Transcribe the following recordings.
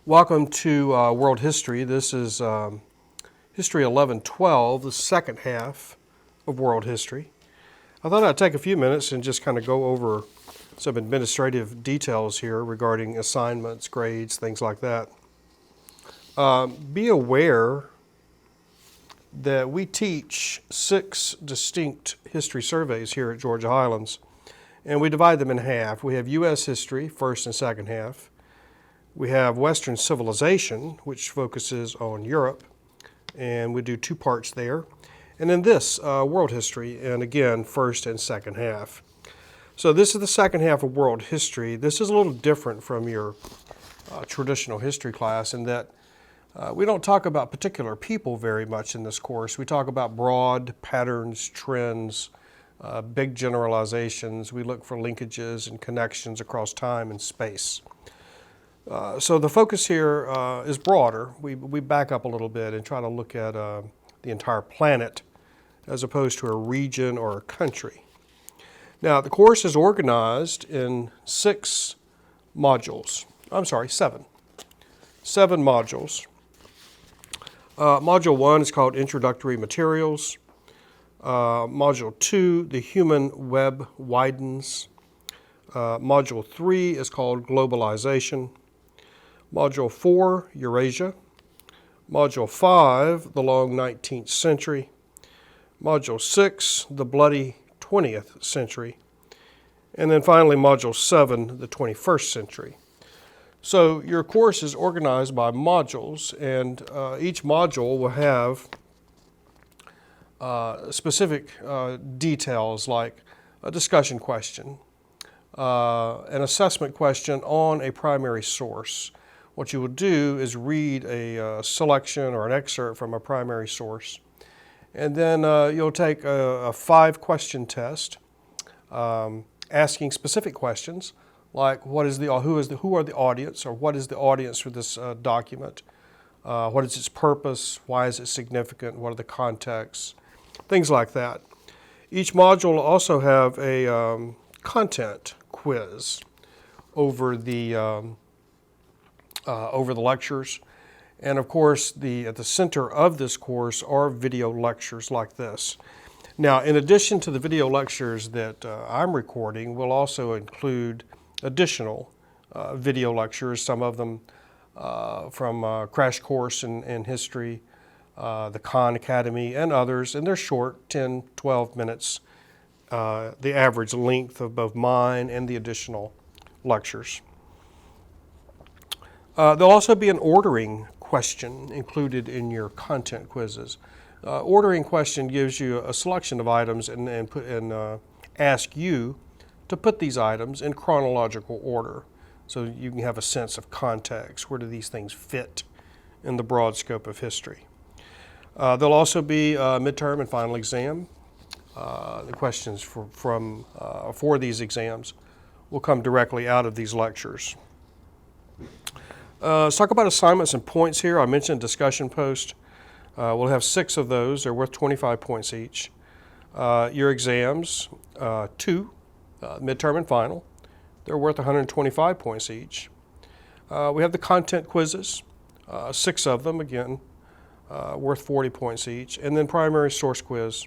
Welcome to World History. This is History 1112, the second half of World History. I thought I'd take a few minutes and just kind of go over some administrative details here regarding assignments, grades, things like that. Be aware that we teach 6 distinct history surveys here at Georgia Highlands, and we divide them in half. We have U.S. history, first and second half. We have Western civilization, which focuses on Europe, and we do 2 parts there. And then this, world history, and again, first and second half. So this is the second half of world history. This is a little different from your traditional history class in that we don't talk about particular people very much in this course. We talk about broad patterns, trends, big generalizations. We look for linkages and connections across time and space. So the focus here is broader. We back up a little bit and try to look at the entire planet as opposed to a region or a country. Now, the course is organized in 7 modules. 7 modules. Module 1 is called Introductory Materials. Module 2, The Human Web Widens. Module 3 is called Globalization. Module 4, Eurasia. Module 5, the long 19th century. Module 6, the bloody 20th century. And then finally, Module 7, the 21st century. So your course is organized by modules, and each module will have specific details like a discussion question, an assessment question on a primary source. What you will do is read a selection or an excerpt from a primary source, and then you'll take a 5-question test asking specific questions like who are the audience, or what is the audience for this document, what is its purpose, why is it significant, what are the contexts, things like that. Each module will also have a content quiz over the lectures. And of course, at the center of this course are video lectures like this. Now, in addition to the video lectures that I'm recording, we'll also include additional video lectures, some of them from Crash Course in History, the Khan Academy, and others, and they're short, 10, 12 minutes, the average length of both mine and the additional lectures. There'll also be an ordering question included in your content quizzes. Ordering question gives you a selection of items and ask you to put these items in chronological order so you can have a sense of context. Where do these things fit in the broad scope of history? There'll also be a midterm and final exam. The questions for these exams will come directly out of these lectures. Let's talk about assignments and points here. I mentioned discussion post. We'll have 6 of those. They're worth 25 points each. Your exams, 2, midterm and final. They're worth 125 points each. We have the content quizzes, 6 of them, again, worth 40 points each. And then primary source quiz,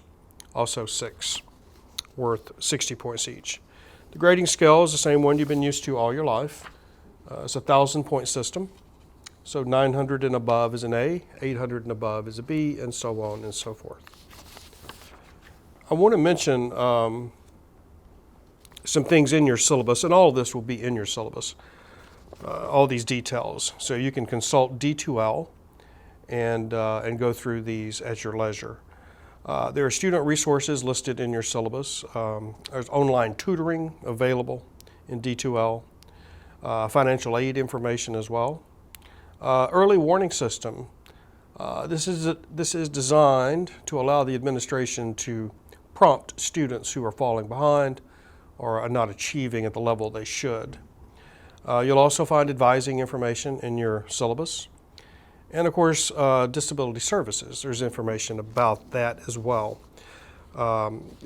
also 6, worth 60 points each. The grading scale is the same one you've been used to all your life. It's a 1,000-point system, so 900 and above is an A, 800 and above is a B, and so on and so forth. I want to mention some things in your syllabus, and all of this will be in your syllabus, all these details. So you can consult D2L and go through these at your leisure. There are student resources listed in your syllabus. There's online tutoring available in D2L. Financial aid information as well. Early warning system. This is designed to allow the administration to prompt students who are falling behind or are not achieving at the level they should. You'll also find advising information in your syllabus. And of course, disability services. There's information about that as well.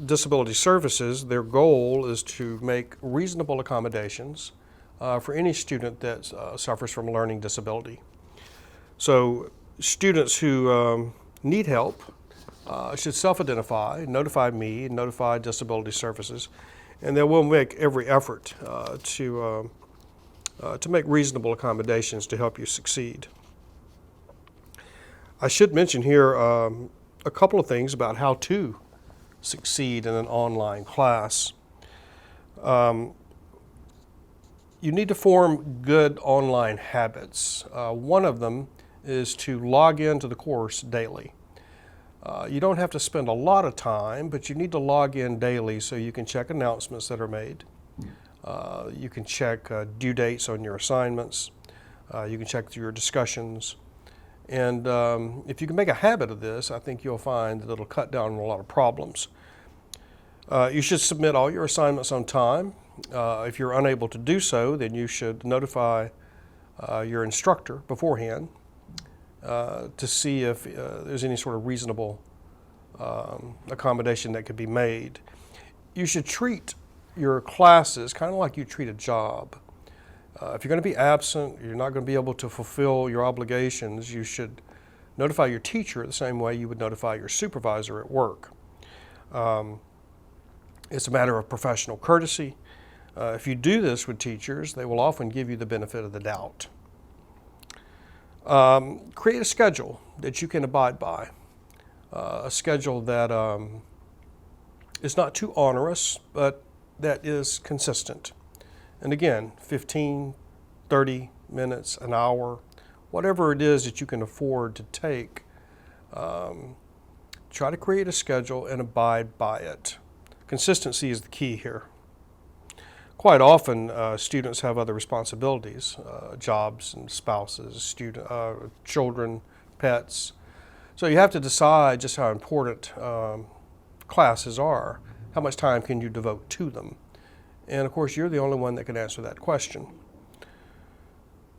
Disability services, their goal is to make reasonable accommodations for any student that suffers from a learning disability. So students who need help should self-identify, notify me, notify Disability Services, and then we'll make every effort to make reasonable accommodations to help you succeed. I should mention here a couple of things about how to succeed in an online class. You need to form good online habits. One of them is to log into the course daily. You don't have to spend a lot of time, but you need to log in daily so you can check announcements that are made. You can check due dates on your assignments. You can check your discussions. And if you can make a habit of this, I think you'll find that it'll cut down on a lot of problems. You should submit all your assignments on time. If you're unable to do so, then you should notify your instructor beforehand to see if there's any sort of reasonable accommodation that could be made. You should treat your classes kind of like you treat a job. If you're going to be absent, you're not going to be able to fulfill your obligations, you should notify your teacher the same way you would notify your supervisor at work. It's a matter of professional courtesy. If you do this with teachers, they will often give you the benefit of the doubt. Create a schedule that you can abide by, a schedule that is not too onerous, but that is consistent. And again, 15, 30 minutes, an hour, whatever it is that you can afford to take, try to create a schedule and abide by it. Consistency is the key here. Quite often, students have other responsibilities, jobs and spouses, children, pets. So you have to decide just how important classes are. How much time can you devote to them? And of course, you're the only one that can answer that question.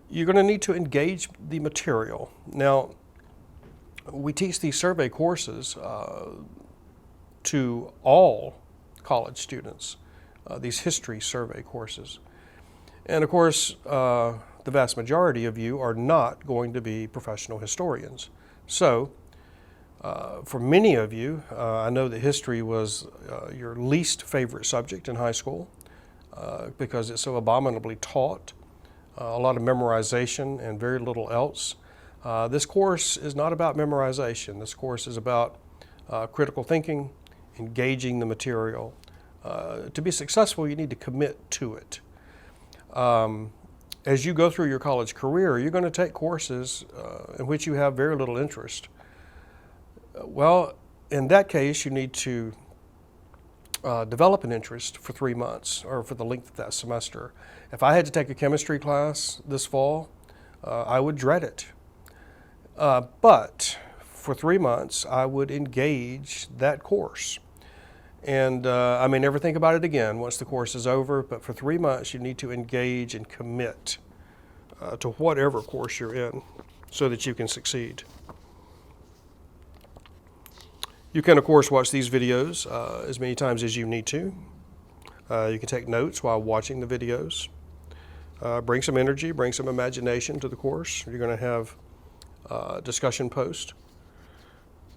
You're going to need to engage the material. Now, we teach these survey courses to all college students, these history survey courses. And of course, the vast majority of you are not going to be professional historians. So, for many of you, I know that history was your least favorite subject in high school because it's so abominably taught, a lot of memorization and very little else. This course is not about memorization. This course is about critical thinking, engaging the material. To be successful, you need to commit to it. As you go through your college career, you're going to take courses in which you have very little interest. Well, in that case, you need to develop an interest for 3 months or for the length of that semester. If I had to take a chemistry class this fall, I would dread it. But for 3 months, I would engage that course. And I may never think about it again once the course is over, but for 3 months, you need to engage and commit to whatever course you're in so that you can succeed. You can, of course, watch these videos as many times as you need to. You can take notes while watching the videos. Bring some energy, bring some imagination to the course. You're going to have discussion posts,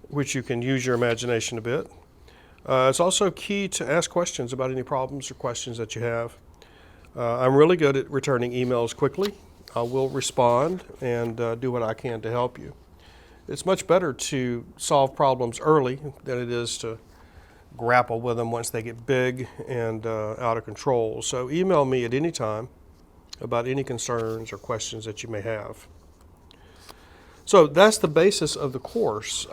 which you can use your imagination a bit. It's also key to ask questions about any problems or questions that you have. I'm really good at returning emails quickly. I will respond and do what I can to help you. It's much better to solve problems early than it is to grapple with them once they get big and out of control. So email me at any time about any concerns or questions that you may have. So that's the basis of the course.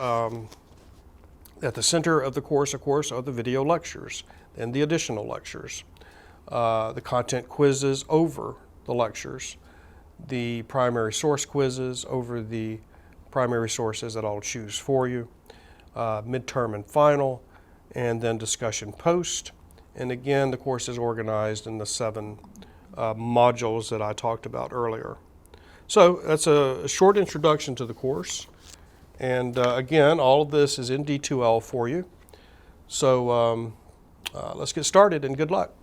At the center of the course, of course, are the video lectures and the additional lectures, the content quizzes over the lectures, the primary source quizzes over the primary sources that I'll choose for you, midterm and final, and then discussion post. And again, the course is organized in the 7 modules that I talked about earlier. So that's a short introduction to the course. And again, all of this is in D2L for you. So let's get started and good luck.